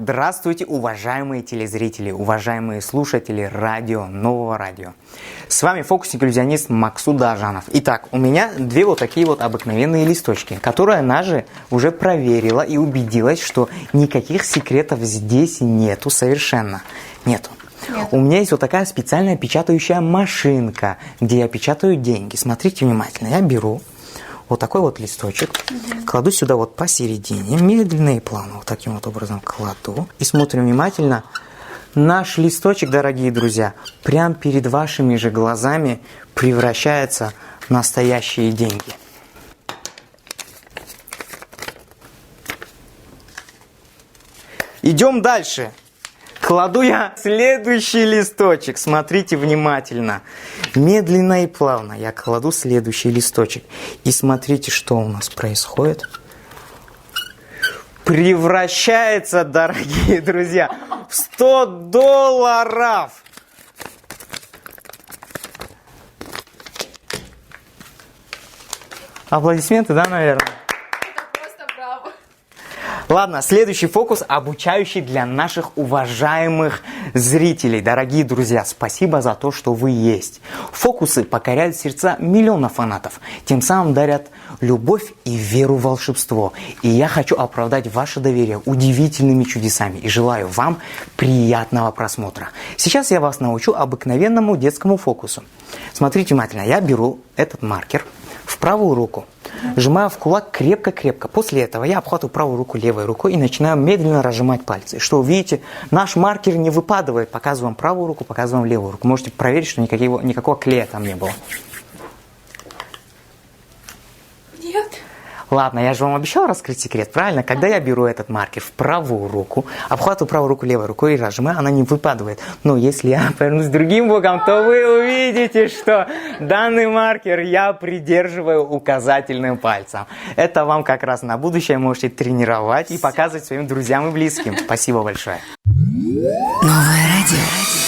Здравствуйте, уважаемые телезрители, уважаемые слушатели радио, нового радио. С вами фокусник-иллюзионист Максут Ажанов. Итак, у меня две вот такие вот обыкновенные листочки, которые она же уже проверила и убедилась, что никаких секретов здесь нету совершенно. Нету. У меня есть вот такая специальная печатающая машинка, где я печатаю деньги. Смотрите внимательно, я беру вот такой вот листочек, кладу сюда вот посередине, медленно и плавно, вот таким вот образом кладу. И смотрим внимательно. Наш листочек, дорогие друзья, прямо перед вашими же глазами превращается в настоящие деньги. Идем дальше. Кладу я следующий листочек. Смотрите внимательно. Медленно и плавно я кладу следующий листочек. И смотрите, что у нас происходит. Превращается, дорогие друзья, в $100. Аплодисменты, да, наверное? Ладно, следующий фокус, обучающий для наших уважаемых зрителей. Дорогие друзья, спасибо за то, что вы есть. Фокусы покоряют сердца миллионов фанатов, тем самым дарят любовь и веру в волшебство. И я хочу оправдать ваше доверие удивительными чудесами и желаю вам приятного просмотра. Сейчас я вас научу обыкновенному детскому фокусу. Смотрите внимательно, я беру этот маркер в правую руку, сжимаю в кулак крепко-крепко. После этого я обхватываю правую руку левой рукой и начинаю медленно разжимать пальцы. Что видите, наш маркер не выпадает. Показываем правую руку, показываем левую руку. Можете проверить, что никакого клея там не было. Нет. Ладно, я же вам обещал раскрыть секрет, правильно? Когда я беру этот маркер в правую руку, обхватываю правую руку левой рукой и разжимаю, она не выпадает. Но если я повернусь другим боком, то вы увидите, что данный маркер я придерживаю указательным пальцем. Это вам как раз на будущее можете тренировать и показывать своим друзьям и близким. Спасибо большое. Новое радио.